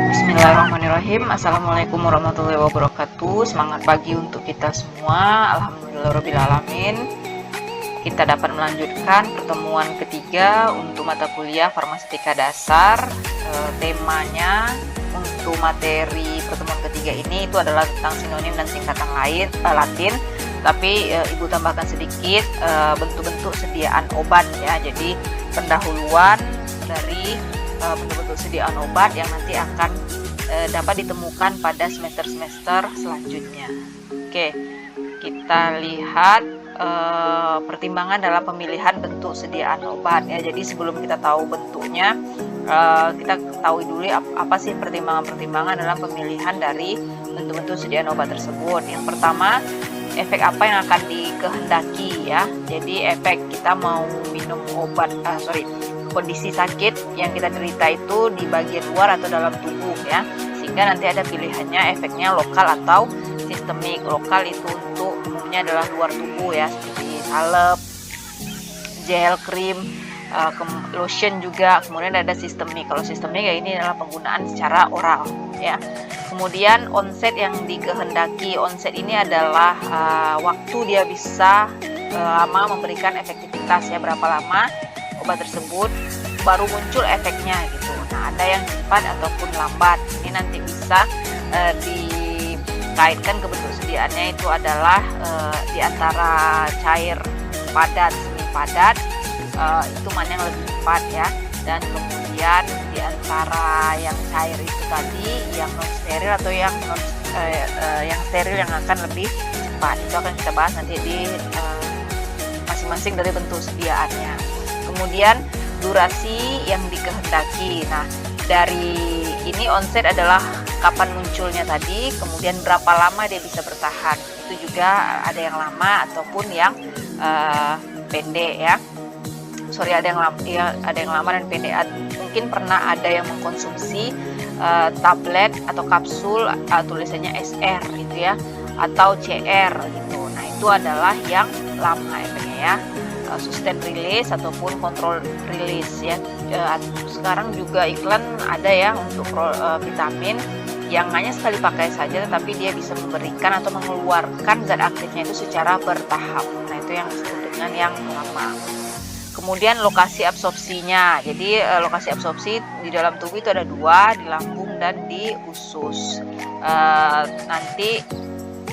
Bismillahirrahmanirrahim. Assalamualaikum warahmatullahi wabarakatuh. Semangat pagi untuk kita semua. Alhamdulillahirrahmanirrahim. Kita dapat melanjutkan pertemuan ketiga untuk mata kuliah farmaseutika dasar. Temanya untuk materi pertemuan ketiga ini itu adalah tentang sinonim dan singkatan Latin. Tapi Ibu tambahkan sedikit bentuk-bentuk sediaan obat ya. Jadi pendahuluan dari bentuk-bentuk sediaan obat yang nanti akan dapat ditemukan pada semester-semester selanjutnya. Oke, kita lihat pertimbangan dalam pemilihan bentuk sediaan obat ya. Jadi sebelum kita tahu bentuknya, kita ketahui dulu apa sih pertimbangan-pertimbangan dalam pemilihan dari bentuk-bentuk sediaan obat tersebut. Yang pertama, efek apa yang akan dikehendaki ya. Jadi efek kita mau minum obat, kondisi sakit yang kita derita itu di bagian luar atau dalam tubuh ya, sehingga nanti ada pilihannya efeknya lokal atau sistemik. Lokal itu untuk umumnya adalah luar tubuh ya, seperti salep, gel, krim, lotion juga. Kemudian ada sistemik. Kalau sistemik ya ini adalah penggunaan secara oral ya. Kemudian onset yang dikehendaki. Onset ini adalah waktu dia bisa lama memberikan efektivitas ya, berapa lama obat tersebut baru muncul efeknya gitu. Nah, ada yang cepat ataupun lambat. Ini nanti bisa dikaitkan ke bentuk sediaannya itu adalah di antara cair padat, semi padat, itu mana yang lebih cepat ya. Dan kemudian di antara yang cair itu tadi yang non steril atau yang steril yang akan lebih cepat. Itu akan kita bahas nanti di masing-masing dari bentuk sediaannya. Kemudian durasi yang dikehendaki. Nah, dari ini onset adalah kapan munculnya tadi, kemudian berapa lama dia bisa bertahan. Itu juga ada yang lama ataupun yang pendek ya. Ada yang lama dan pendek. Mungkin pernah ada yang mengkonsumsi tablet atau kapsul tulisannya SR gitu ya, atau CR gitu. Nah, itu adalah yang lama efeknya ya. Sustain release ataupun control release ya. Sekarang juga iklan ada ya untuk vitamin yang hanya sekali pakai saja, tetapi dia bisa memberikan atau mengeluarkan zat aktifnya itu secara bertahap. Nah, itu yang disebut dengan yang lama. Kemudian lokasi absorpsinya. Jadi lokasi absorpsi di dalam tubuh itu ada dua, di lambung dan di usus. Nanti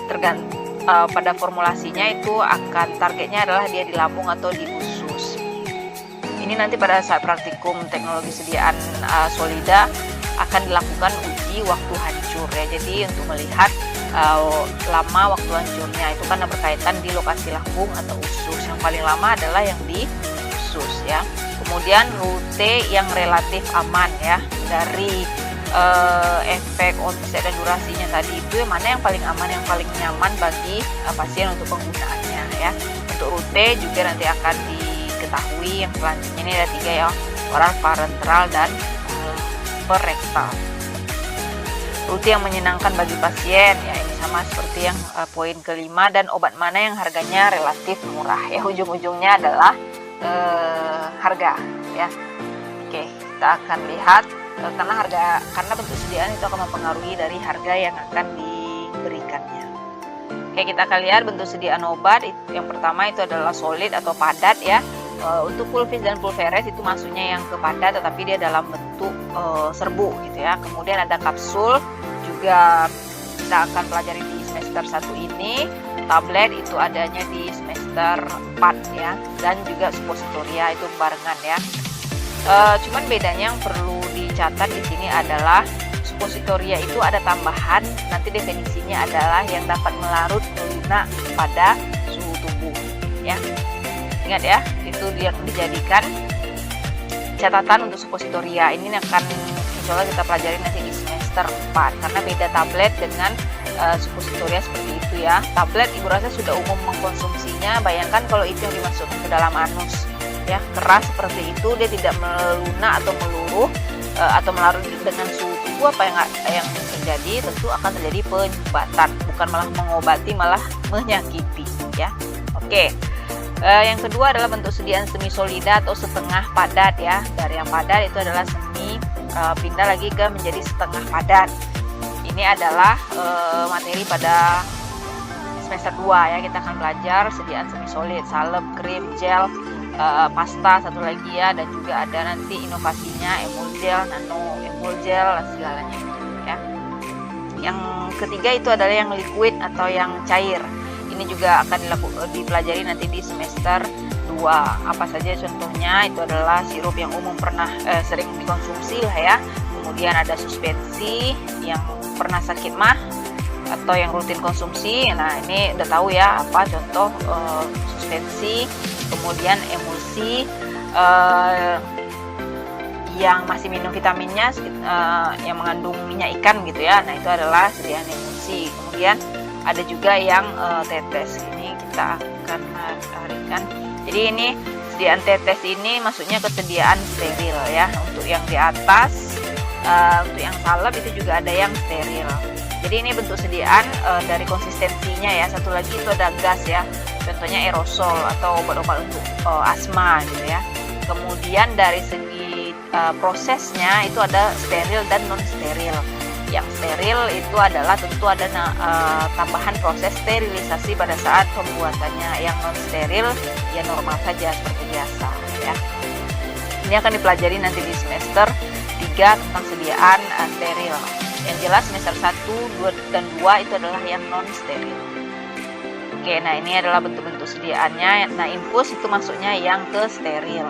tergantung pada formulasinya itu akan targetnya adalah dia di lambung atau di usus. Ini nanti pada saat praktikum teknologi sediaan solida akan dilakukan uji waktu hancur ya. Jadi untuk melihat lama waktu hancurnya itu karena berkaitan di lokasi lambung atau usus. Yang paling lama adalah yang di usus ya. Kemudian rute yang relatif aman ya, dari efek onset dan durasinya tadi itu mana yang paling aman, yang paling nyaman bagi pasien untuk penggunaannya ya. Untuk rute juga nanti akan diketahui yang selanjutnya. Ini ada 3 ya, oral, parenteral, dan perektal. Rute yang menyenangkan bagi pasien ya, ini sama seperti yang poin kelima. Dan obat mana yang harganya relatif murah ya, ujung-ujungnya adalah harga ya. Oke, kita akan lihat karena bentuk sediaan itu akan mempengaruhi dari harga yang akan diberikannya. Oke, kita akan lihat bentuk sediaan obat. Yang pertama itu adalah solid atau padat ya. Untuk pulvis dan pulveres itu masuknya yang ke padat, tetapi dia dalam bentuk serbuk gitu ya. Kemudian ada kapsul, juga kita akan pelajari di semester 1 ini. Tablet itu adanya di semester 4 ya. Dan juga suppositoria itu barengan ya. Cuman bedanya yang perlu dicatat di sini adalah suppositoria itu ada tambahan, nanti definisinya adalah yang dapat melarut melunak pada suhu tubuh ya. Ingat ya, itu yang dijadikan catatan untuk suppositoria. Ini akan insyaallah kita pelajari nanti di semester 4 karena beda tablet dengan suppositoria seperti itu ya. Tablet ibu rasa sudah umum mengkonsumsinya. Bayangkan kalau itu yang dimasukkan ke dalam anus ya, keras seperti itu, dia tidak melunak atau meluruh atau melarut dengan suhu tubuh. Apa yang terjadi? Tentu akan terjadi penyumbatan, bukan malah mengobati, malah menyakiti ya. Oke. Yang kedua adalah bentuk sediaan semi solida atau setengah padat ya. Dari yang padat itu adalah semi pindah lagi ke menjadi setengah padat. Ini adalah materi pada semester 2 ya. Kita akan belajar sediaan semi solid, salep, krim, gel, pasta satu lagi ya, dan juga ada nanti inovasinya emulgel, nano emulgel, dan segalanya itu ya. Yang ketiga itu adalah yang liquid atau yang cair. Ini juga akan dipelajari nanti di semester 2. Apa saja contohnya? Itu adalah sirup yang umum pernah sering dikonsumsi lah ya. Kemudian ada suspensi yang pernah sakit mah atau yang rutin konsumsi. Nah, ini udah tahu ya apa contoh suspensi. Kemudian emulsi yang masih minum vitaminnya yang mengandung minyak ikan gitu ya. Nah, itu adalah sediaan emulsi. Kemudian ada juga yang tetes. Ini kita akan carikan. Jadi ini sediaan tetes ini maksudnya kesediaan steril ya. Untuk yang di atas, untuk yang salep itu juga ada yang steril. Jadi ini bentuk sediaan dari konsistensinya ya. Satu lagi itu ada gas ya. Contohnya aerosol atau obat-obat untuk asma gitu ya. Kemudian dari segi prosesnya itu ada steril dan non steril. Yang steril itu adalah tentu ada tambahan proses sterilisasi pada saat pembuatannya. Yang non steril ya normal saja seperti biasa ya. Ini akan dipelajari nanti di semester 3 tentang sediaan steril. Yang jelas semester 1, 2, dan 2 itu adalah yang non steril. Oke, nah ini adalah bentuk-bentuk sediaannya. Nah, infus itu maksudnya yang ke steril.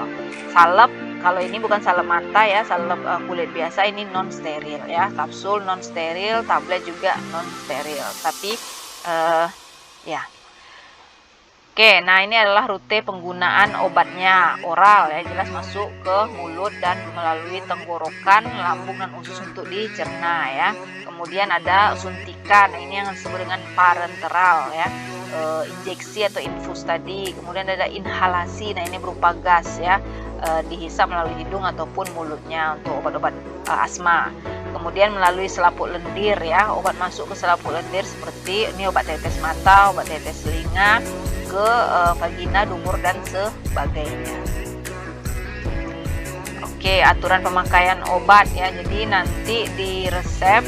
Salep, kalau ini bukan salep mata ya, salep kulit biasa, ini non steril ya. Kapsul non steril, tablet juga non steril. Tapi ya. Oke, nah ini adalah rute penggunaan obatnya. Oral ya, jelas masuk ke mulut dan melalui tenggorokan, lambung dan usus untuk dicerna ya. Kemudian ada suntikan, nah ini yang disebut dengan parenteral ya. Injeksi atau infus tadi. Kemudian ada inhalasi, nah ini berupa gas ya, dihisap melalui hidung ataupun mulutnya untuk obat-obat asma. Kemudian melalui selaput lendir ya, obat masuk ke selaput lendir seperti ini obat tetes mata, obat tetes telinga, ke vagina, dumur dan sebagainya. Oke, aturan pemakaian obat ya. Jadi nanti di resep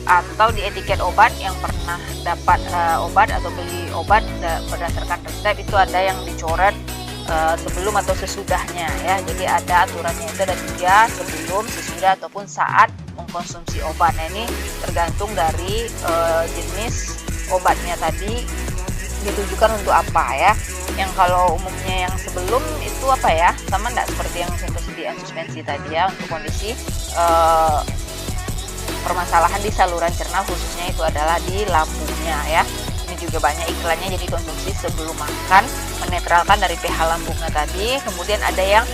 atau di etiket obat yang pernah dapat obat atau beli obat berdasarkan resep itu ada yang dicoret sebelum atau sesudahnya ya. Jadi ada aturannya itu ada 3, sebelum, sesudah ataupun saat mengkonsumsi obat. Nah, ini tergantung dari jenis obatnya tadi ditujukan untuk apa ya. Yang kalau umumnya yang sebelum itu apa ya, sama enggak seperti yang contoh sediaan suspensi tadi ya, untuk kondisi permasalahan di saluran cerna khususnya itu adalah di lambungnya ya. Ini juga banyak iklannya, jadi konsumsi sebelum makan menetralkan dari pH lambungnya tadi. Kemudian ada yang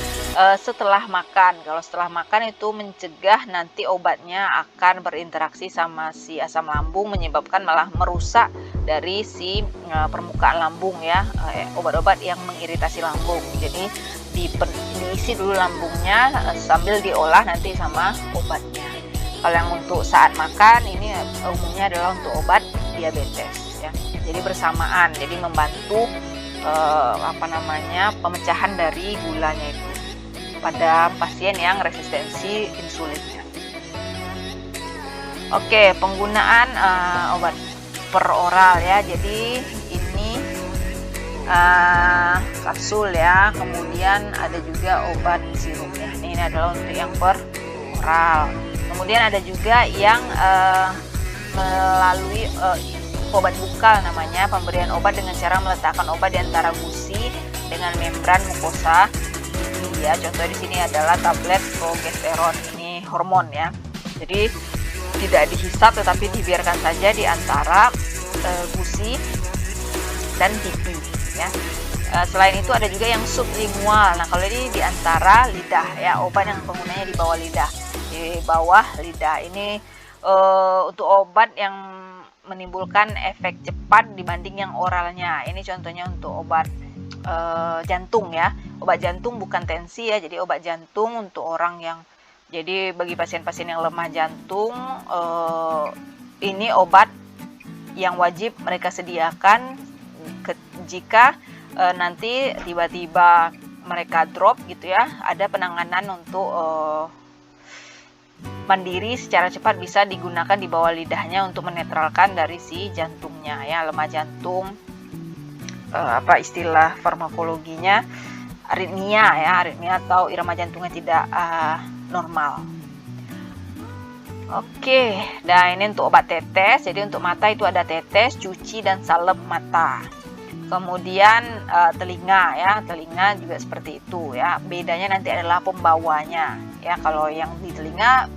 setelah makan. Kalau setelah makan itu mencegah nanti obatnya akan berinteraksi sama si asam lambung, menyebabkan malah merusak dari si permukaan lambung ya, obat-obat yang mengiritasi lambung. Jadi diisi dulu lambungnya sambil diolah nanti sama obatnya. Kalau yang untuk saat makan ini umumnya adalah untuk obat diabetes ya. Jadi bersamaan, jadi membantu pemecahan dari gulanya itu pada pasien yang resistensi insulinnya. Oke, penggunaan obat per oral ya. Jadi ini kapsul ya, kemudian ada juga obat sirup ya. Ini adalah untuk yang per oral. Kemudian ada juga yang melalui obat bukal namanya, pemberian obat dengan cara meletakkan obat di antara gusi dengan membran mukosa. Ya, contoh di sini adalah tablet progesteron, ini hormon ya. Jadi tidak dihisap tetapi dibiarkan saja di antara gusi dan pipi ya. Selain itu ada juga yang sublingual. Nah, kalau ini di antara lidah ya, obat yang penggunanya di bawah lidah. Di bawah lidah ini untuk obat yang menimbulkan efek cepat dibanding yang oralnya. Ini contohnya untuk obat jantung ya. Obat jantung bukan tensi ya, jadi obat jantung untuk orang yang, jadi bagi pasien-pasien yang lemah jantung, ini obat yang wajib mereka sediakan jika nanti tiba-tiba mereka drop gitu ya, ada penanganan untuk mandiri secara cepat bisa digunakan di bawah lidahnya untuk menetralkan dari si jantungnya ya, lemah jantung, apa istilah farmakologinya, aritmia ya, aritmia atau irama jantungnya tidak normal. Oke, dan ini untuk obat tetes. Jadi untuk mata itu ada tetes, cuci, dan salep mata. Kemudian telinga ya, telinga juga seperti itu ya. Bedanya nanti adalah pembawanya ya. Kalau yang di telinga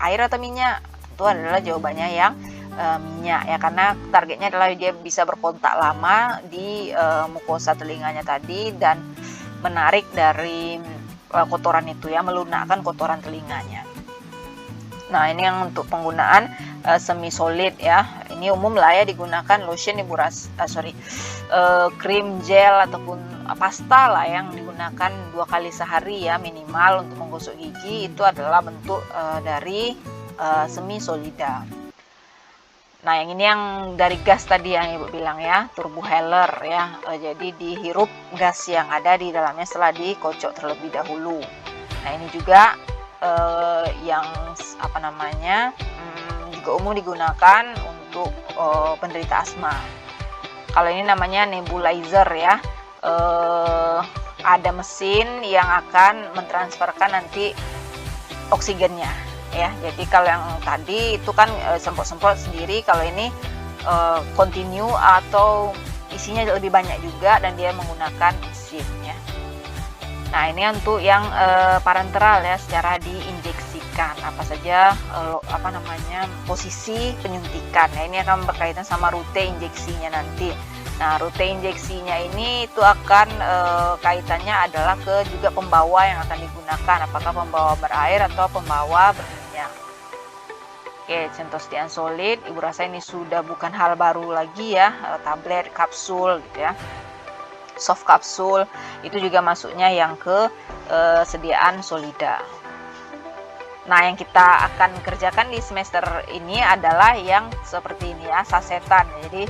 air atau minyak, itu adalah jawabannya yang minyak ya, karena targetnya adalah dia bisa berkontak lama di mukosa telinganya tadi dan menarik dari kotoran itu ya, melunakkan kotoran telinganya. Nah, ini yang untuk penggunaan semi solid ya. Ini umum lah ya, digunakan lotion, krim, gel ataupun pasta lah yang digunakan 2 kali sehari ya minimal untuk menggosok gigi. Itu adalah bentuk dari semi solida. Nah, yang ini yang dari gas tadi yang Ibu bilang ya, turboheller ya. Jadi dihirup gas yang ada di dalamnya setelah dikocok terlebih dahulu. Nah, ini juga yang apa namanya juga umum digunakan untuk penderita asma. Kalau ini namanya nebulizer ya, ada mesin yang akan mentransferkan nanti oksigennya ya. Jadi kalau yang tadi itu kan semprot-semprot sendiri, kalau ini continue atau isinya lebih banyak juga dan dia menggunakan mesin ya. Nah, ini untuk yang parenteral ya, secara diinjeksikan. Apa saja posisi penyuntikan. Nah, ini akan berkaitan sama rute injeksinya nanti. Nah, rute injeksinya ini itu akan kaitannya adalah ke juga pembawa yang akan digunakan, apakah pembawa berair atau pembawa berminyak. Oke, centostian solid, Ibu rasa ini sudah bukan hal baru lagi ya, tablet, kapsul gitu ya. Soft kapsul itu juga masuknya yang ke sediaan solida. Nah, yang kita akan kerjakan di semester ini adalah yang seperti ini ya, sasetan. Jadi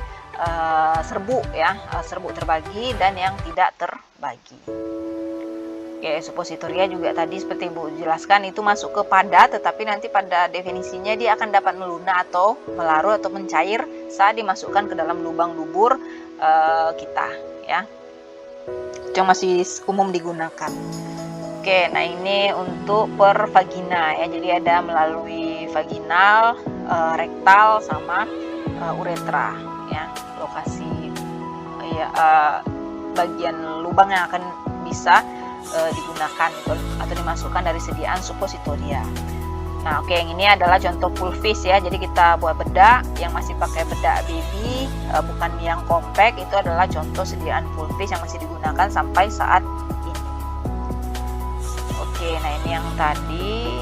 serbuk ya, serbuk terbagi dan yang tidak terbagi. Oke, suppositoria juga tadi seperti Ibu jelaskan itu masuk ke padat, tetapi nanti pada definisinya dia akan dapat melunak atau melarut atau mencair saat dimasukkan ke dalam lubang dubur kita ya. Itu yang masih umum digunakan. Oke, nah ini untuk per vagina ya. Jadi ada melalui vaginal, rektal sama uretra ya. Lokasi bagian lubang yang akan bisa digunakan atau dimasukkan dari sediaan suppositoria. Nah, oke, yang ini adalah contoh pulvis ya. Jadi kita buat bedak yang masih pakai bedak baby, bukan yang compact. Itu adalah contoh sediaan pulvis yang masih digunakan sampai saat ini. Oke, nah ini yang tadi,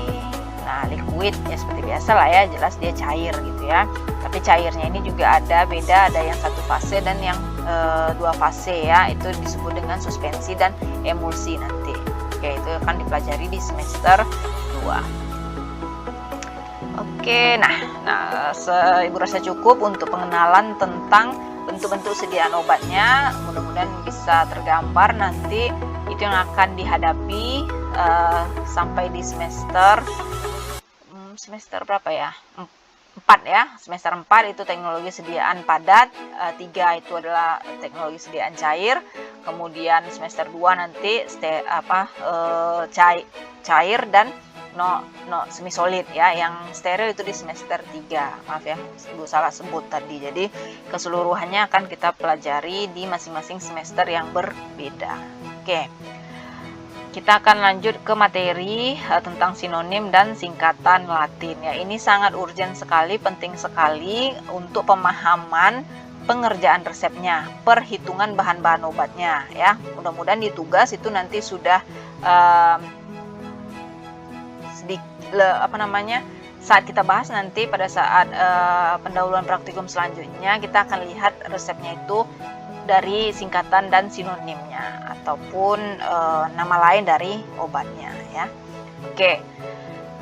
nah liquid ya seperti biasa lah ya, jelas dia cair gitu ya. Tapi cairnya ini juga ada beda, ada yang 1 fase dan yang 2 fase ya. Itu disebut dengan suspensi dan emulsi nanti. Oke, itu akan dipelajari di semester 2. Oke, nah Ibu rasa cukup untuk pengenalan tentang bentuk-bentuk sediaan obatnya. Mudah-mudahan bisa tergambar nanti itu yang akan dihadapi sampai di semester berapa ya? 4 ya. Semester 4 itu teknologi sediaan padat, 3 itu adalah teknologi sediaan cair. Kemudian semester 2 nanti cair dan semi solid ya. Yang steril itu di semester 3. Maaf ya, Ibu salah sebut tadi. Jadi keseluruhannya akan kita pelajari di masing-masing semester yang berbeda. Oke. Kita akan lanjut ke materi tentang sinonim dan singkatan Latin ya. Ini sangat urgent sekali, penting sekali untuk pemahaman pengerjaan resepnya, perhitungan bahan-bahan obatnya ya. Mudah-mudahan di tugas itu nanti sudah saat kita bahas nanti pada saat pendahuluan praktikum selanjutnya, kita akan lihat resepnya itu dari singkatan dan sinonimnya ataupun nama lain dari obatnya ya. Oke.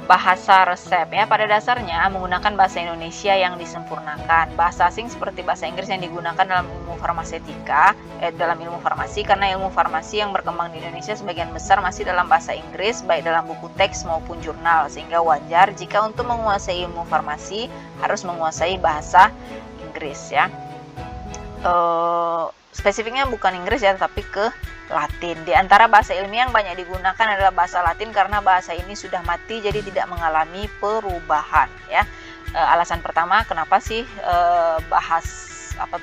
Bahasa resep ya, pada dasarnya menggunakan bahasa Indonesia yang disempurnakan. Bahasa asing seperti bahasa Inggris yang digunakan dalam ilmu farmasetika, dalam ilmu farmasi, karena ilmu farmasi yang berkembang di Indonesia sebagian besar masih dalam bahasa Inggris, baik dalam buku teks maupun jurnal, sehingga wajar jika untuk menguasai ilmu farmasi harus menguasai bahasa Inggris ya. Spesifiknya bukan Inggris ya, tapi ke Latin. Di antara bahasa ilmiah yang banyak digunakan adalah bahasa Latin karena bahasa ini sudah mati, jadi tidak mengalami perubahan ya. Alasan pertama kenapa sih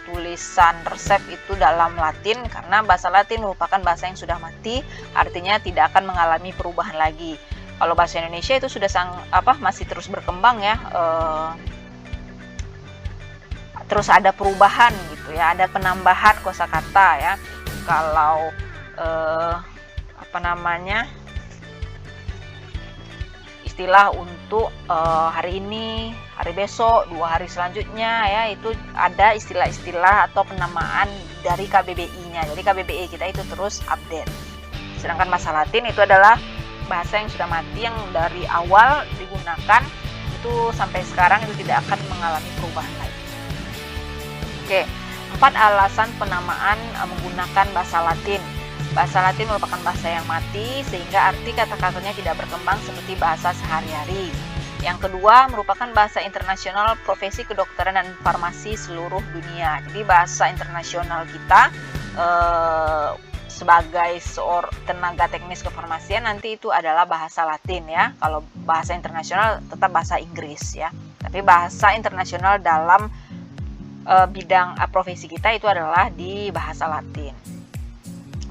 tulisan resep itu dalam Latin, karena bahasa Latin merupakan bahasa yang sudah mati, artinya tidak akan mengalami perubahan lagi. Kalau bahasa Indonesia itu sudah masih terus berkembang ya. Terus ada perubahan gitu ya, ada penambahan kosakata ya. Kalau istilah untuk hari ini, hari besok, 2 hari selanjutnya ya, itu ada istilah-istilah atau penamaan dari KBBI-nya. Jadi KBBI kita itu terus update. Sedangkan bahasa Latin itu adalah bahasa yang sudah mati, yang dari awal digunakan itu sampai sekarang itu tidak akan mengalami perubahan lagi. Oke, 4 alasan penamaan menggunakan bahasa Latin. Bahasa Latin merupakan bahasa yang mati sehingga arti kata-katanya tidak berkembang seperti bahasa sehari-hari. Yang kedua, merupakan bahasa internasional profesi kedokteran dan farmasi seluruh dunia. Jadi bahasa internasional kita sebagai tenaga teknis kefarmasian nanti itu adalah bahasa Latin ya. Kalau bahasa internasional tetap bahasa Inggris ya. Tapi bahasa internasional dalam bidang profesi kita itu adalah di bahasa Latin.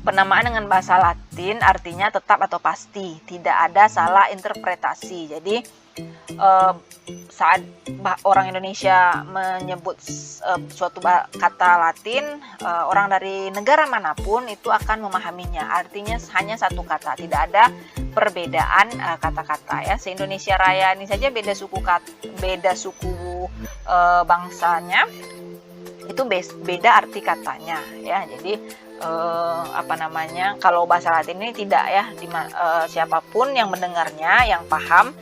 Penamaan dengan bahasa Latin artinya tetap atau pasti, tidak ada salah interpretasi. Jadi saat orang Indonesia menyebut suatu kata Latin, orang dari negara manapun itu akan memahaminya. Artinya hanya satu kata, tidak ada perbedaan kata-kata ya. Se-Indonesia Raya ini saja beda suku bangsanya, itu beda arti katanya ya. Jadi kalau bahasa Latin ini tidak ya, siapapun yang mendengarnya, yang paham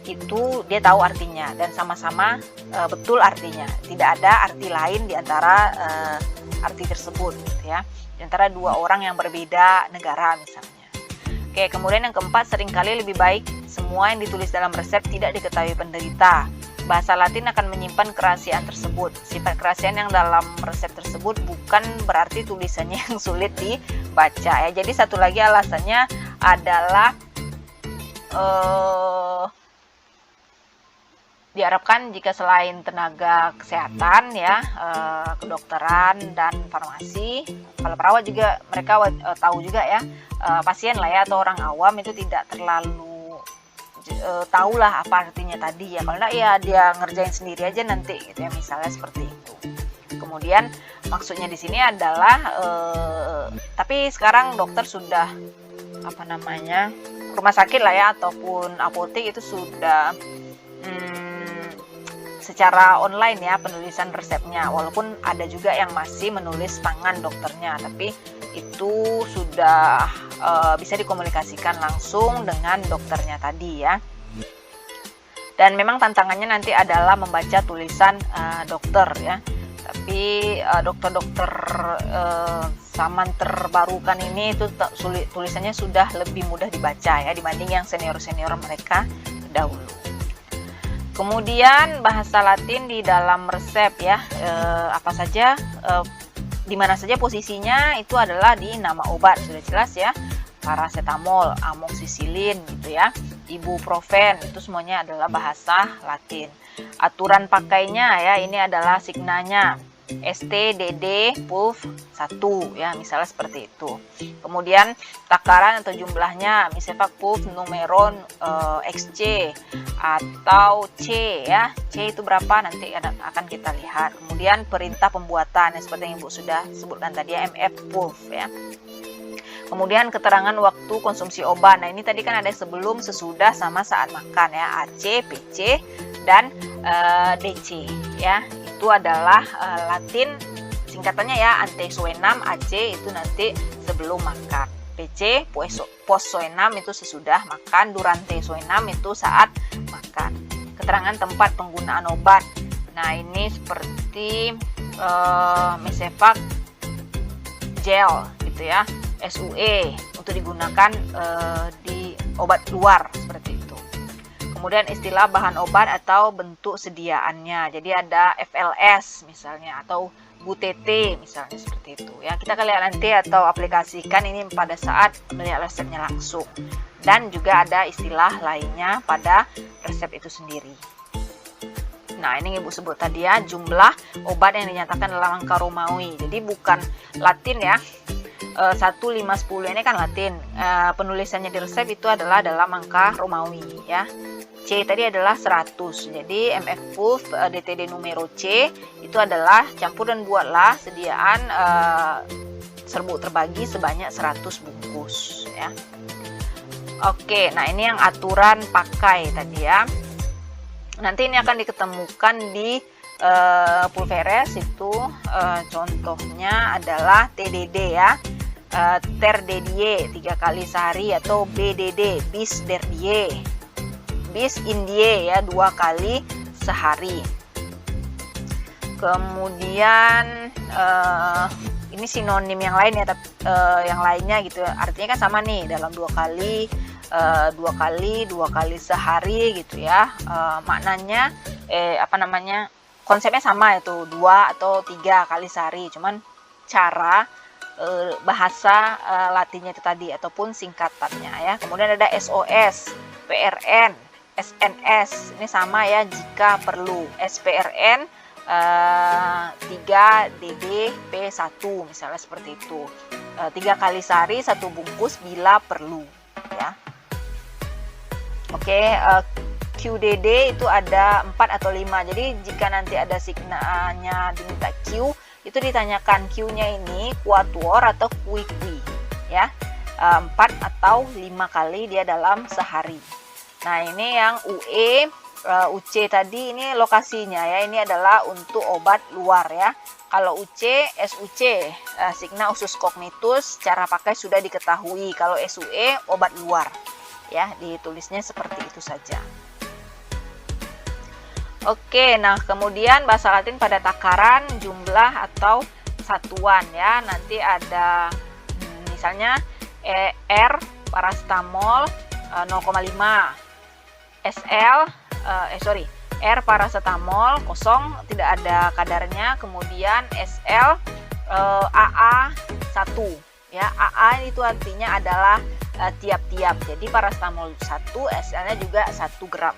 itu dia tahu artinya dan sama-sama betul artinya. Tidak ada arti lain di antara arti tersebut gitu ya, di antara dua orang yang berbeda negara misalnya. Oke, kemudian yang keempat, seringkali lebih baik semua yang ditulis dalam resep tidak diketahui penderita. Bahasa Latin akan menyimpan kerahasiaan tersebut. Sifat kerahasiaan yang dalam resep tersebut bukan berarti tulisannya yang sulit dibaca ya. Jadi satu lagi alasannya adalah diharapkan jika selain tenaga kesehatan ya, kedokteran dan farmasi, kalau perawat juga mereka tahu juga ya, pasien lah ya atau orang awam itu tidak terlalu tahulah apa artinya tadi ya. Kalau enggak ya dia ngerjain sendiri aja nanti gitu ya, misalnya seperti itu. Kemudian maksudnya di sini adalah tapi sekarang dokter sudah rumah sakit lah ya ataupun apotek itu sudah secara online ya penulisan resepnya, walaupun ada juga yang masih menulis tangan dokternya, tapi itu sudah bisa dikomunikasikan langsung dengan dokternya tadi ya. Dan memang tantangannya nanti adalah membaca tulisan dokter ya. Tapi dokter-dokter zaman terbarukan ini itu tulisannya sudah lebih mudah dibaca ya dibanding yang senior-senior mereka dahulu. Kemudian bahasa Latin di dalam resep ya, apa saja, di mana saja posisinya itu adalah di nama obat, sudah jelas ya. Paracetamol, amoxicillin gitu ya, ibuprofen, itu semuanya adalah bahasa Latin. Aturan pakainya ya, ini adalah signanya STDD PUF 1 ya, misalnya seperti itu. Kemudian takaran atau jumlahnya misalnya PUF numeron XC atau C ya. C itu berapa nanti akan kita lihat. Kemudian perintah pembuatan ya, seperti yang Ibu sudah sebutkan tadi ya, MF PUF ya. Kemudian keterangan waktu konsumsi obat. Nah, ini tadi kan ada sebelum, sesudah, sama saat makan ya. AC, PC, dan DC ya. Itu adalah Latin singkatannya ya, antecedent AC itu nanti sebelum makan. PC, post soenam itu sesudah makan, durante soenam itu saat makan. Keterangan tempat penggunaan obat. Nah, ini seperti Mesefak gel gitu ya, SUE untuk digunakan di obat luar seperti itu. Kemudian istilah bahan obat atau bentuk sediaannya. Jadi ada FLS misalnya atau BUTT misalnya seperti itu ya. Kita akan lihat nanti atau aplikasikan ini pada saat melihat resepnya langsung. Dan juga ada istilah lainnya pada resep itu sendiri. Nah, ini Ibu sebut tadi ya, jumlah obat yang dinyatakan dalam angka Romawi. Jadi bukan Latin ya. 1, 5, 10 ini kan Latin. Penulisannya di resep itu adalah dalam angka Romawi ya. C tadi adalah 100. Jadi MF Pulf DTD numero C itu adalah campur dan buatlah sediaan serbuk terbagi sebanyak 100 bungkus ya. Oke, nah ini yang aturan pakai tadi ya. Nanti ini akan diketemukan di Pulveres itu contohnya adalah TDD ya, ter dedie 3 kali sehari, atau BDD bis derdie, bis indie ya 2 kali sehari. Kemudian ini sinonim yang lain ya, yang lainnya gitu, artinya kan sama nih, dalam 2 kali sehari gitu ya. Maknanya konsepnya sama, itu 2 atau 3 kali sehari, cuman cara bahasa Latinnya itu tadi ataupun singkatannya ya. Kemudian ada SOS, PRN, SNS, ini sama ya jika perlu. SPRN 3 DD P1 misalnya seperti itu. 3 kali sehari 1 bungkus bila perlu ya. Oke, QDD itu ada 4 atau 5. Jadi jika nanti ada signanya diminta Q, itu ditanyakan Q-nya ini quatuor atau kui-kui ya. 4 atau 5 kali dia dalam sehari. Nah, ini yang UE, UC tadi ini lokasinya ya. Ini adalah untuk obat luar ya. Kalau UC, SUC, signa usus cognitus, cara pakai sudah diketahui. Kalau SUE, obat luar. Ya, ditulisnya seperti itu saja. Oke, nah kemudian bahasa Latin pada takaran, jumlah atau satuan ya. Nanti ada misalnya R paracetamol 0,5, R paracetamol kosong, tidak ada kadarnya. Kemudian SL AA 1 ya. AA itu artinya adalah tiap-tiap. Jadi paracetamol 1, SL-nya juga 1 gram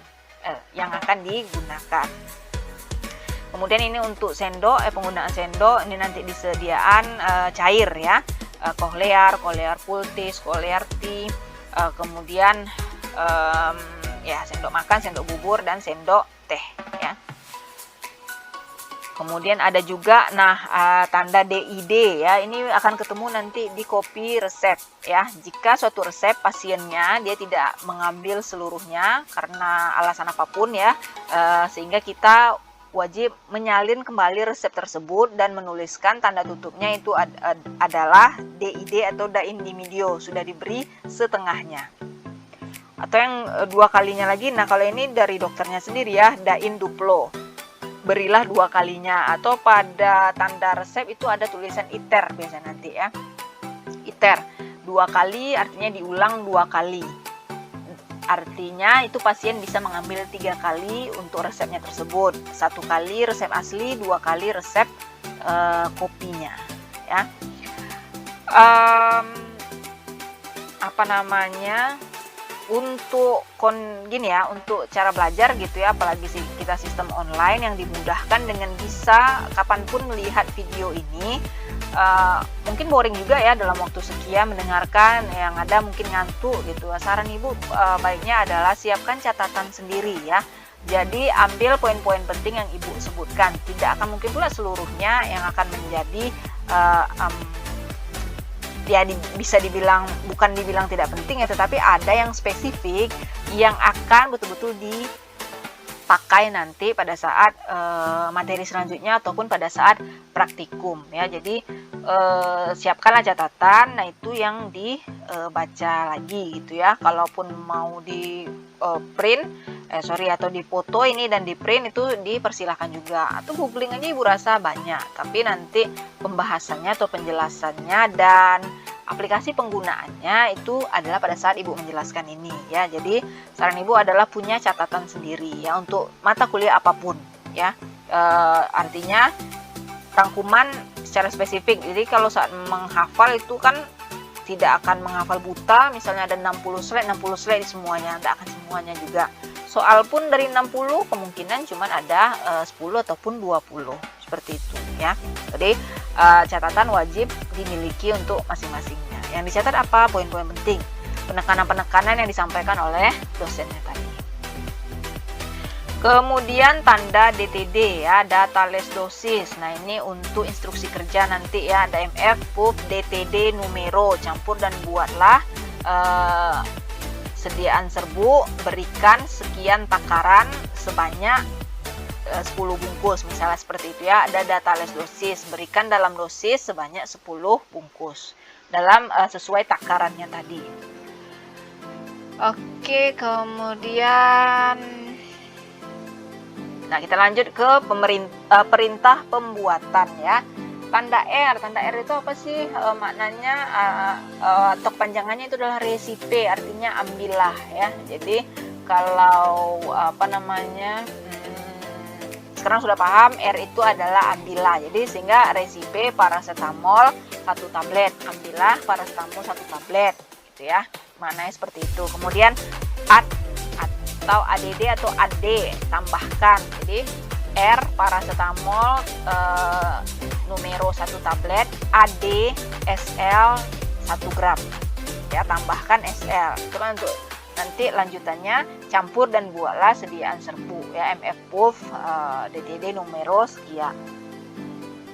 yang akan digunakan. Kemudian ini untuk sendok, penggunaan sendok ini nanti disediaan cair ya. Cochlear pultis, Cochlear tea, kemudian ya sendok makan, sendok bubur, dan sendok teh ya. Kemudian ada juga tanda DID ya. Ini akan ketemu nanti di kopi resep ya. Jika suatu resep pasiennya dia tidak mengambil seluruhnya karena alasan apapun ya, sehingga kita wajib menyalin kembali resep tersebut dan menuliskan tanda tutupnya itu adalah DID atau da individuo, sudah diberi setengahnya. Atau yang 2 kalinya lagi, nah kalau ini dari dokternya sendiri ya, da in duplo, berilah 2 kalinya. Atau pada tanda resep itu ada tulisan iter biasanya nanti ya. Iter 2 kali artinya diulang 2 kali. Artinya itu pasien bisa mengambil 3 kali untuk resepnya tersebut. 1 kali resep asli, 2 kali resep kopinya ya. Untuk untuk cara belajar gitu ya, apalagi kita sistem online yang dimudahkan dengan bisa kapanpun melihat video ini. Mungkin boring juga ya dalam waktu sekian mendengarkan, yang ada mungkin ngantuk gitu. Saran Ibu baiknya adalah siapkan catatan sendiri ya. Jadi ambil poin-poin penting yang Ibu sebutkan. Tidak akan mungkin pula seluruhnya yang akan menjadi bisa dibilang, bukan dibilang tidak penting ya, tetapi ada yang spesifik yang akan betul-betul pakai nanti pada saat materi selanjutnya ataupun pada saat praktikum ya. Jadi siapkanlah catatan, nah itu yang dibaca lagi gitu ya. Kalaupun mau di print atau dipoto ini dan di print itu dipersilahkan juga, atau googling aja Ibu rasa banyak, tapi nanti pembahasannya atau penjelasannya dan aplikasi penggunaannya itu adalah pada saat Ibu menjelaskan ini ya. Jadi saran Ibu adalah punya catatan sendiri ya untuk mata kuliah apapun ya. Artinya rangkuman secara spesifik. Jadi kalau saat menghafal itu kan tidak akan menghafal buta, misalnya ada 60 slide di semuanya, tidak akan semuanya juga. Soal pun dari 60 kemungkinan cuma ada 10 ataupun 20 seperti itu ya. Jadi catatan wajib dimiliki untuk masing-masingnya. Yang dicatat apa? Poin-poin penting, penekanan-penekanan yang disampaikan oleh dosennya tadi. Kemudian tanda DTD ya, data less dosis. Nah ini untuk instruksi kerja nanti ya, ada MF, PUF, DTD, numero, campur dan buatlah sediaan serbuk, berikan sekian takaran sebanyak 10 bungkus misalnya seperti itu ya. Ada data less dosis, berikan dalam dosis sebanyak 10 bungkus dalam sesuai takarannya tadi. Oke, kemudian nah kita lanjut ke perintah pembuatan ya. Tanda R itu apa sih maknanya atau kepanjangannya itu adalah resipe, artinya ambillah ya. Jadi kalau sekarang sudah paham R itu adalah ambillah. Jadi sehingga resipe paracetamol 1 tablet, ambillah paracetamol 1 tablet gitu ya. Maknanya seperti itu. Kemudian atau ADD atau AD tambahkan. Jadi R paracetamol numero 1 tablet, AD SL 1 gram ya, tambahkan SL. Itu kan untuk nanti lanjutannya campur dan buatlah sediaan serbuk ya, MF PUF DTD numero sekian.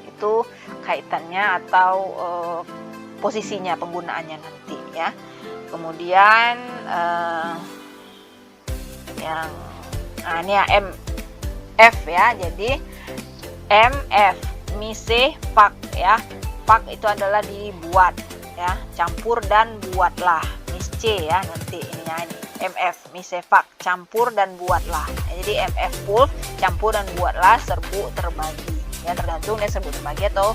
Itu kaitannya atau posisinya penggunaannya nanti ya. Kemudian ini ya MF ya. Jadi MF mise fak ya. Fak itu adalah dibuat ya, campur dan buatlah. Misce ya nanti ininya ini. MF mise fak, campur dan buatlah. Jadi MF PUF, campur dan buatlah serbuk terbagi. Ya tergantung dia serbuk terbagi atau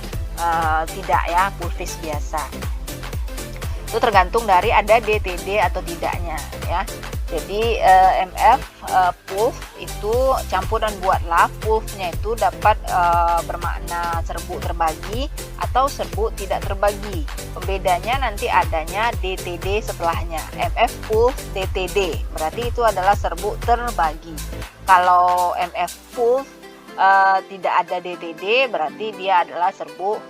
tidak ya, pulvis biasa. Itu tergantung dari ada DTD atau tidaknya ya. Jadi MF PUF itu campur dan buatlah, PUF-nya itu dapat bermakna serbuk terbagi atau serbuk tidak terbagi. Pembedanya nanti adanya DTD setelahnya. MF PUF DTD berarti itu adalah serbuk terbagi. Kalau MF PUF tidak ada DTD berarti dia adalah serbuk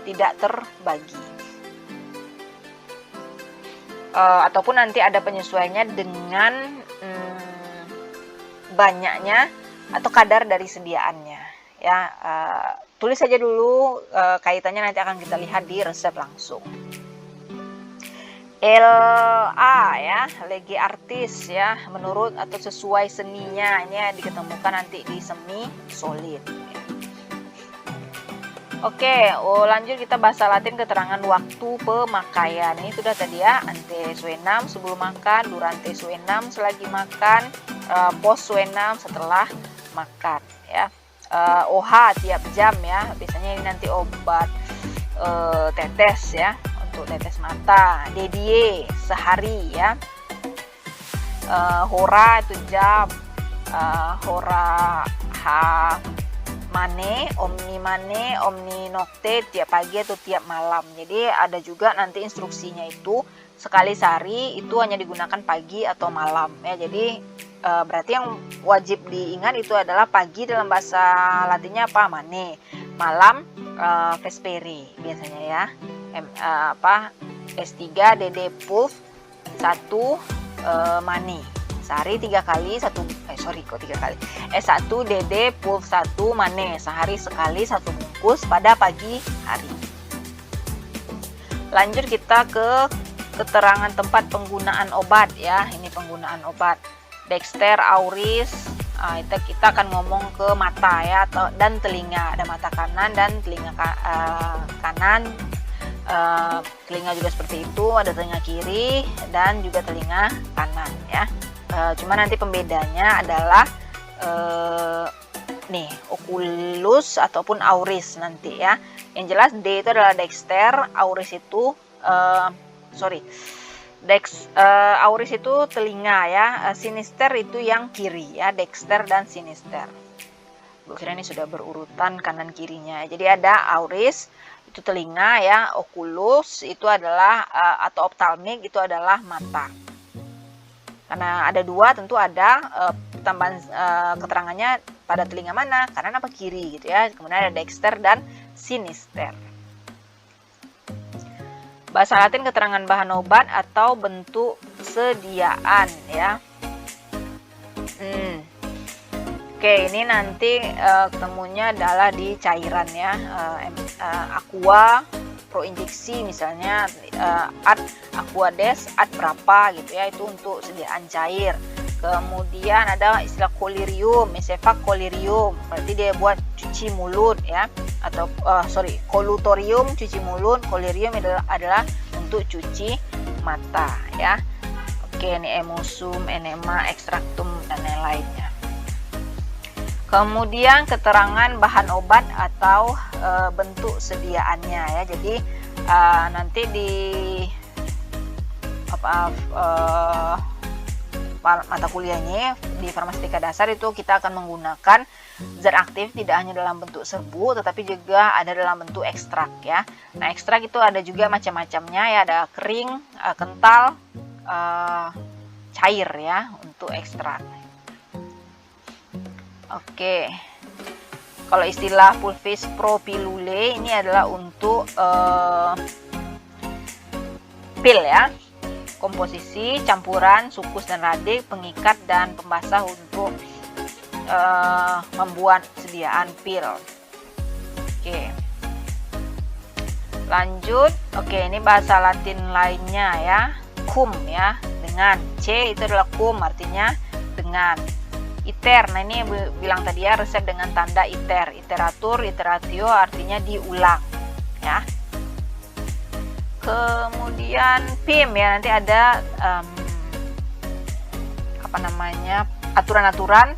tidak terbagi. Ataupun nanti ada penyesuaiannya dengan banyaknya atau kadar dari sediaannya ya. Tulis saja dulu kaitannya, nanti akan kita lihat di resep langsung. LA ya, legi artis ya, menurut atau sesuai seninya, ini diketemukan nanti di semi solid ya. Oke, lanjut kita bahasa Latin keterangan waktu pemakaian. Ini sudah tadi ya, ante suenam sebelum makan, durante suenam selagi makan, post suenam setelah makan ya. OH tiap jam ya, biasanya ini nanti obat tetes ya, untuk tetes mata. DDE sehari ya. Hora itu jam, hora mane, omni nocte tiap pagi atau tiap malam. Jadi ada juga nanti instruksinya itu sekali sehari itu hanya digunakan pagi atau malam ya. Jadi berarti yang wajib diingat itu adalah pagi dalam bahasa Latinnya apa? Mane, malam vespere biasanya ya. S3 DD PUF 1 mane. Sehari 3 kali S1 DD PUF 1 mane, sehari sekali 1 bungkus pada pagi hari. Lanjut kita ke keterangan tempat penggunaan obat ya. Ini penggunaan obat Dexter auris kita akan ngomong ke mata ya, dan telinga. Ada mata kanan dan telinga kanan. Telinga juga seperti itu, ada telinga kiri dan juga telinga kanan ya. Cuma nanti pembedanya adalah nih oculus ataupun auris nanti ya. Yang jelas D itu adalah dexter, auris itu auris itu telinga ya, sinister itu yang kiri ya, dexter dan sinister. Bu kira ini sudah berurutan kanan kirinya. Jadi ada auris itu telinga ya, oculus itu adalah atau ophthalmic itu adalah mata. Karena ada dua, tentu ada tambahan keterangannya pada telinga mana, kanan apa kiri gitu ya. Kemudian ada dexter dan sinister. Bahasa Latin keterangan bahan obat atau bentuk sediaan ya. Oke, ini nanti ketemunya adalah di cairan ya, aqua pro injeksi misalnya, ad aqua des, ad berapa gitu ya, itu untuk sediaan cair. Kemudian ada istilah kolirium, mesefak kolirium, berarti dia buat cuci mulut ya, atau kolutorium cuci mulut, kolirium adalah untuk cuci mata ya. Oke, ini emosum, enema, ekstraktum dan lain-lainnya. Kemudian keterangan bahan obat atau bentuk sediaannya ya. Jadi nanti di mata kuliahnya di farmastika dasar itu kita akan menggunakan zat aktif tidak hanya dalam bentuk serbu tetapi juga ada dalam bentuk ekstrak ya. Nah, ekstrak itu ada juga macam-macamnya ya, ada kering, kental, cair ya untuk ekstrak. Oke. Kalau istilah pulvis propilule ini adalah untuk pil ya. Komposisi, campuran, sukus dan radik, pengikat dan pembasah untuk membuat sediaan pil. Oke. Lanjut. Oke, ini bahasa Latin lainnya ya. Cum ya, dengan. C itu adalah cum, artinya dengan. Iter, nah ini bilang tadi ya, resep dengan tanda iter. Iteratur, iteratio artinya diulang ya. Kemudian PIM ya, nanti ada aturan-aturan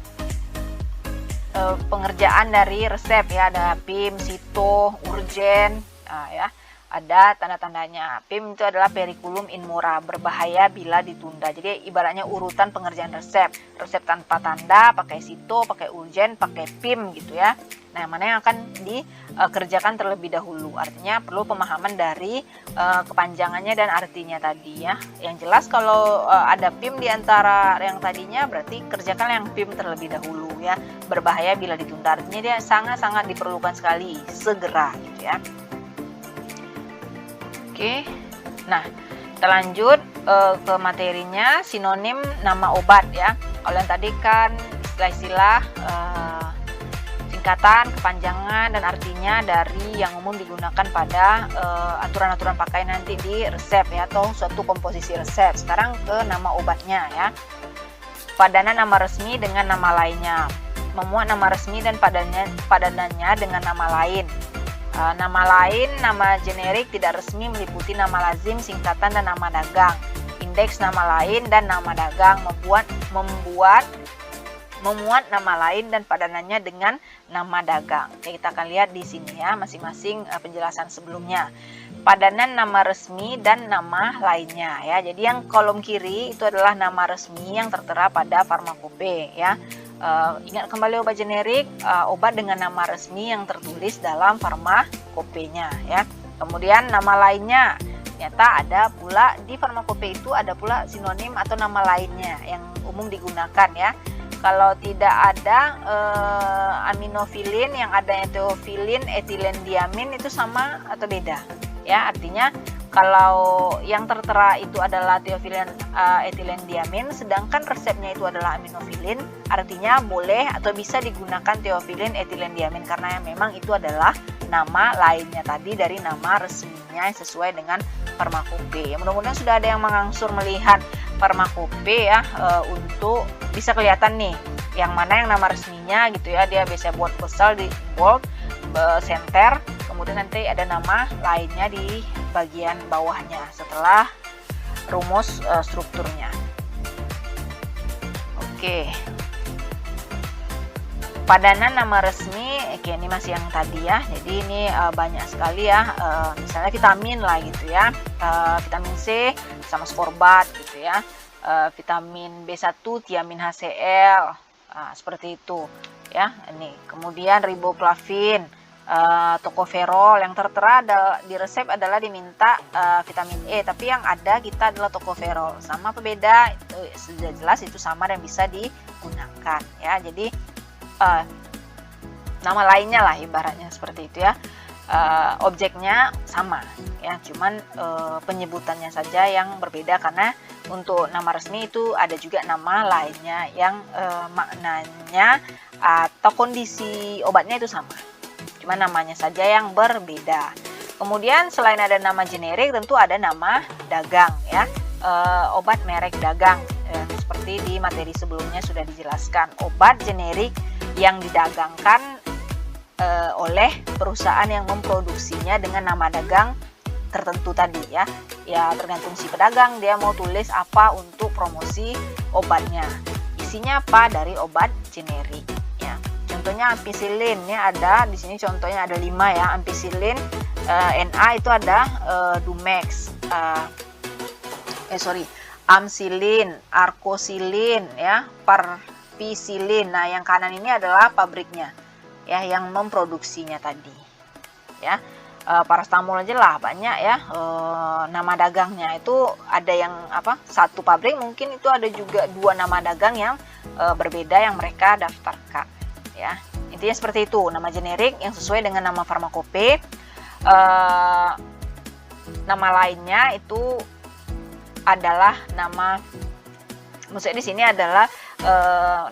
pengerjaan dari resep ya, ada PIM, sito, urgen ya. Ada tanda-tandanya. PIM itu adalah periculum in mora, berbahaya bila ditunda. Jadi ibaratnya urutan pengerjaan resep. Resep tanpa tanda, pakai sito, pakai urgen, pakai PIM gitu ya. Nah, mana yang akan dikerjakan terlebih dahulu. Artinya perlu pemahaman dari kepanjangannya dan artinya tadi ya. Yang jelas kalau ada PIM di antara yang tadinya, berarti kerjakan yang PIM terlebih dahulu ya. Berbahaya bila ditunda. Artinya dia sangat-sangat diperlukan sekali, segera gitu ya. Oke, nah kita lanjut ke materinya, sinonim nama obat ya. Kalau yang tadi kan istilah-istilah singkatan, kepanjangan dan artinya dari yang umum digunakan pada aturan-aturan pakai nanti di resep ya, atau suatu komposisi resep. Sekarang ke nama obatnya ya. Padanan nama resmi dengan nama lainnya, memuat nama resmi dan padanannya dengan nama lain. Nama lain, nama generik tidak resmi meliputi nama lazim, singkatan dan nama dagang. Indeks nama lain dan nama dagang memuat nama lain dan padanannya dengan nama dagang. Oke, kita akan lihat di sini ya masing-masing penjelasan sebelumnya. Padanan nama resmi dan nama lainnya ya. Jadi yang kolom kiri itu adalah nama resmi yang tertera pada farmakope ya. Ingat kembali obat generik, obat dengan nama resmi yang tertulis dalam farmakopenya ya. Kemudian nama lainnya, ternyata ada pula di farmakope itu ada pula sinonim atau nama lainnya yang umum digunakan ya. Kalau tidak ada aminofilin, yang adanya teofilin, etilendiamin itu sama atau beda ya. Artinya kalau yang tertera itu adalah teofilin, etilendiamin, sedangkan resepnya itu adalah aminofilin, artinya boleh atau bisa digunakan teofilin, etilendiamin karena memang itu adalah nama lainnya tadi dari nama resminya sesuai dengan farmakope. Mudah-mudahan sudah ada yang mengangsur melihat farmakope ya, untuk bisa kelihatan nih yang mana yang nama resminya gitu ya, dia biasa buat postal di bold, center, kemudian nanti ada nama lainnya di bagian bawahnya setelah rumus strukturnya. Oke. Padanan nama resmi, oke, ini masih yang tadi ya. Jadi ini banyak sekali ya, misalnya vitamin lah gitu ya, vitamin C sama ascorbat gitu ya, vitamin B1 tiamin HCl, seperti itu ya. Ini kemudian riboflavin, tocopherol, yang tertera di resep adalah diminta vitamin E, tapi yang ada kita adalah tocopherol. Sama apa beda? Itu sudah jelas, itu sama dan bisa digunakan ya. Jadi nama lainnya lah ibaratnya seperti itu ya. Objeknya sama ya, cuman penyebutannya saja yang berbeda, karena untuk nama resmi itu ada juga nama lainnya yang maknanya atau kondisi obatnya itu sama, cuman namanya saja yang berbeda. Kemudian selain ada nama generik, tentu ada nama dagang ya, obat merek dagang, seperti di materi sebelumnya sudah dijelaskan, obat generik yang didagangkan oleh perusahaan yang memproduksinya dengan nama dagang tertentu tadi ya. Ya tergantung si pedagang, dia mau tulis apa untuk promosi obatnya. Isinya apa? Dari obat generik ya. Contohnya ampicillin, ini ada di sini contohnya ada 5 ya. Ampicillin NA itu ada Dumex, Amsilin, Arkosilin ya, Parpisilin. Nah, yang kanan ini adalah pabriknya ya, yang memproduksinya tadi ya. Paracetamol aja lah banyak ya, nama dagangnya itu ada yang satu pabrik mungkin itu ada juga 2 nama dagang yang berbeda yang mereka daftarkan ya. Intinya seperti itu, nama generik yang sesuai dengan nama farmakope. Nama lainnya itu adalah nama, maksudnya di sini adalah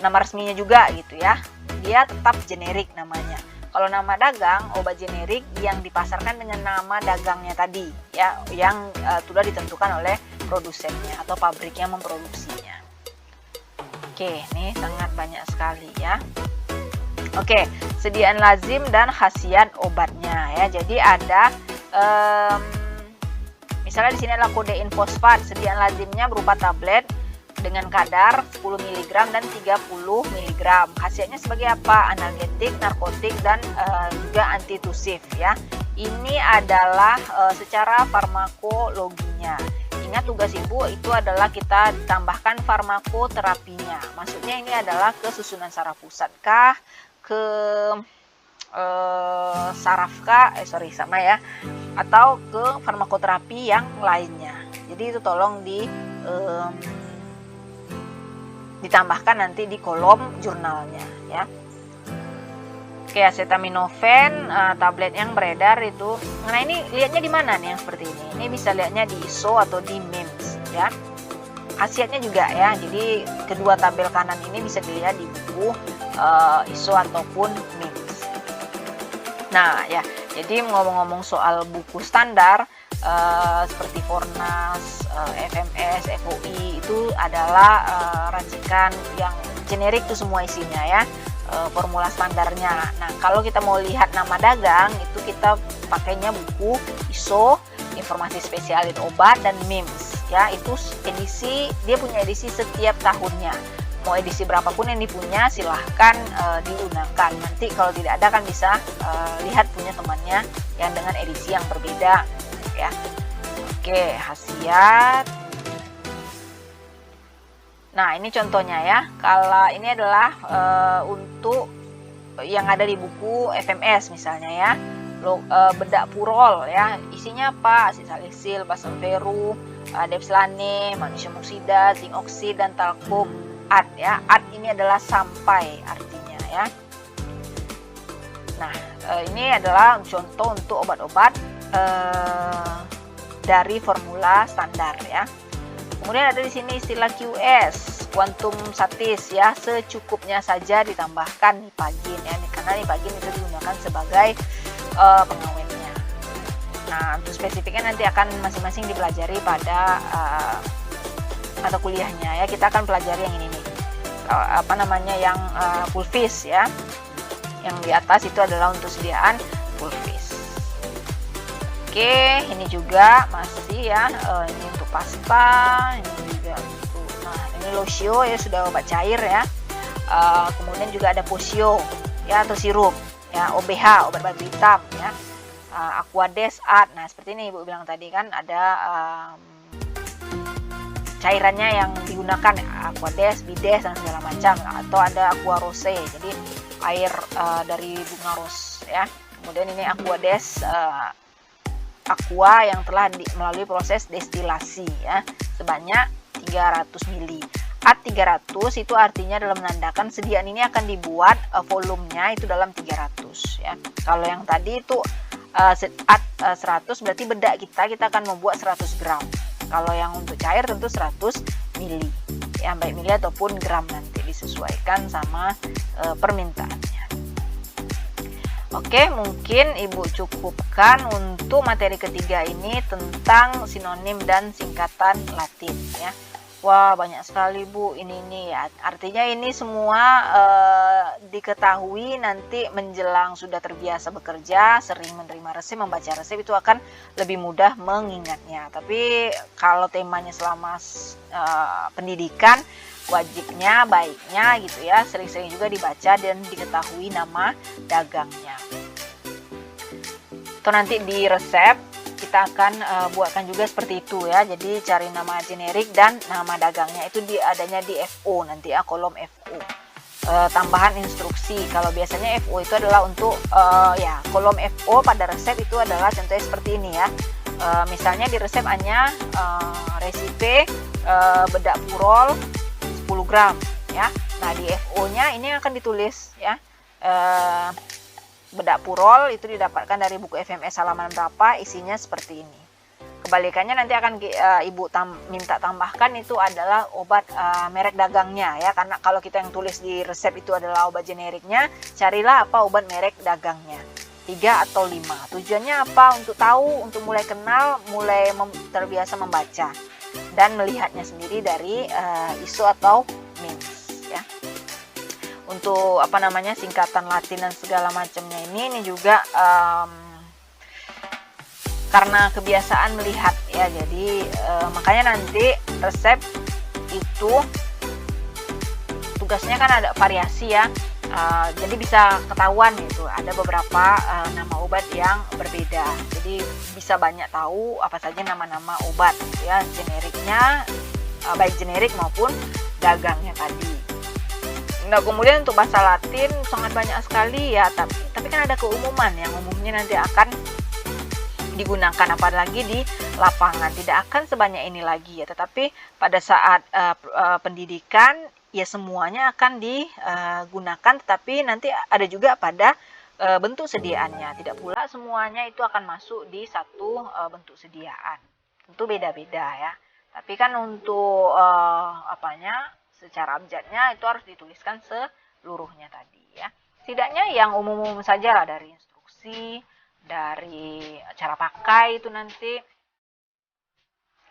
nama resminya juga gitu ya, dia tetap generik namanya. Kalau nama dagang, obat generik yang dipasarkan dengan nama dagangnya tadi ya, yang sudah ditentukan oleh produsennya atau pabrik yang memproduksinya. Oke, ini sangat banyak sekali ya. Oke, sediaan lazim dan khasiat obatnya ya. Jadi ada misalnya di sini adalah kodein fosfat, sediaan lazimnya berupa tablet dengan kadar 10 mg dan 30 mg. Khasiatnya sebagai apa? Analgetik, narkotik, dan juga antitusif ya. Ini adalah secara farmakologinya. Ingat tugas ibu itu adalah kita tambahkan farmakoterapinya. Maksudnya ini adalah ke susunan saraf pusat kah, ke saraf kah, sama ya, atau ke farmakoterapi yang lainnya. Jadi itu tolong ditambahkan nanti di kolom jurnalnya ya. Oke, acetaminophen, tablet yang beredar itu. Nah, ini lihatnya di mana nih yang seperti ini? Ini bisa lihatnya di ISO atau di MIMS ya. Khasiatnya juga ya. Jadi kedua tabel kanan ini bisa dilihat di buku ISO ataupun MIMS. Nah, ya. Jadi ngomong-ngomong soal buku standar seperti Fornas, FMS, FOI itu adalah racikan yang generik itu semua isinya ya, formula standarnya. Nah, kalau kita mau lihat nama dagang itu kita pakainya buku ISO, informasi spesialin obat, dan MIMS ya. Itu edisi, dia punya edisi setiap tahunnya. Mau edisi berapapun yang dipunya silahkan digunakan. Nanti kalau tidak ada kan bisa lihat punya temannya yang dengan edisi yang berbeda ya. Oke, khasiat. Nah, ini contohnya ya. Kalau ini adalah untuk yang ada di buku FMS misalnya ya. Bedak purol ya. Isinya apa? Asilsalisil, basalverum, depslane, magnesium oksida, zinc oksid, dan talkum ad ya. Ad ini adalah sampai artinya ya. Nah, ini adalah contoh untuk obat-obat dari formula standar ya. Kemudian ada di sini istilah QS, quantum satis ya, secukupnya saja ditambahkan nipagin ya, karena nipagin itu digunakan sebagai pengawetnya. Nah, untuk spesifiknya nanti akan masing-masing dipelajari pada mata kuliahnya ya. Kita akan pelajari yang ini nih. apa namanya yang pulvis ya. Yang di atas itu adalah untuk sediaan pulvis. Oke, ini juga masih ya, ini untuk pasta, ini juga untuk, nah ini losio ya, sudah obat cair ya. Kemudian juga ada posio ya, atau sirup ya, OBH obat babi hitam ya, Aquades Ad. Nah seperti ini Ibu bilang tadi kan, ada cairannya yang digunakan Aquades, Bides dan segala macam, atau ada Aqua Rose, jadi air dari bunga ros ya. Kemudian ini Aquades aqua yang telah melalui proses destilasi ya, sebanyak 300 ml. At 300 itu artinya dalam menandakan sediaan ini akan dibuat volumenya itu dalam 300 ya. Kalau yang tadi itu at 100 berarti bedak kita akan membuat 100 gram. Kalau yang untuk cair tentu 100 mili ya, baik mili ataupun gram, nanti disesuaikan sama permintaannya. Oke, mungkin Ibu cukupkan untuk materi ketiga ini tentang sinonim dan singkatan Latin ya. Wah, banyak sekali Bu ini ya. Artinya ini semua diketahui nanti menjelang sudah terbiasa bekerja, sering menerima resep, membaca resep, itu akan lebih mudah mengingatnya. Tapi kalau temanya selama pendidikan, wajibnya, baiknya gitu ya, sering-sering juga dibaca dan diketahui nama dagangnya. Atau nanti di resep kita akan buatkan juga seperti itu ya. Jadi cari nama generik dan nama dagangnya itu adanya di FO nanti ya, kolom FO. Tambahan instruksi. Kalau biasanya FO itu adalah untuk ya, kolom FO pada resep itu adalah contohnya seperti ini ya. Misalnya di resep hanya resipe bedak purol 10 gram ya. Nah di FO-nya ini akan ditulis ya, bedak purol itu didapatkan dari buku FMS halaman berapa, isinya seperti ini. Kebalikannya nanti akan Ibu minta tambahkan itu adalah obat merek dagangnya ya, karena kalau kita yang tulis di resep itu adalah obat generiknya, carilah apa obat merek dagangnya, 3 atau 5. Tujuannya apa? Untuk tahu, untuk mulai kenal, mulai terbiasa membaca dan melihatnya sendiri dari ISO atau MIMS ya. Untuk apa namanya singkatan Latin dan segala macamnya ini juga karena kebiasaan melihat ya, jadi makanya nanti resep itu tugasnya kan ada variasi ya. Jadi bisa ketahuan gitu, ada beberapa nama obat yang berbeda, jadi bisa banyak tahu apa saja nama-nama obat ya, generiknya, baik generik maupun dagangnya tadi. Nah kemudian untuk bahasa Latin sangat banyak sekali ya, tapi kan ada keumuman yang umumnya nanti akan digunakan, apalagi di lapangan tidak akan sebanyak ini lagi ya, tetapi pada saat pendidikan ya semuanya akan digunakan, tetapi nanti ada juga pada bentuk sediaannya, tidak pula semuanya itu akan masuk di satu bentuk sediaan, tentu beda-beda ya. Tapi kan untuk secara abjadnya itu harus dituliskan seluruhnya tadi ya. Setidaknya yang umum-umum saja lah, dari instruksi, dari cara pakai itu nanti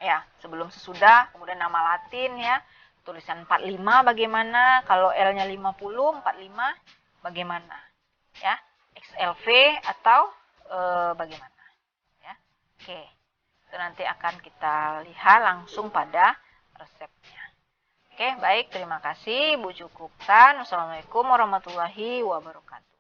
ya, sebelum sesudah, kemudian nama Latin ya, tulisan 45 bagaimana, kalau L-nya 50, 45 bagaimana ya, XLV atau bagaimana ya. Oke, itu nanti akan kita lihat langsung pada resepnya. Oke, baik, terima kasih Ibu cukupkan. Wassalamualaikum warahmatullahi wabarakatuh.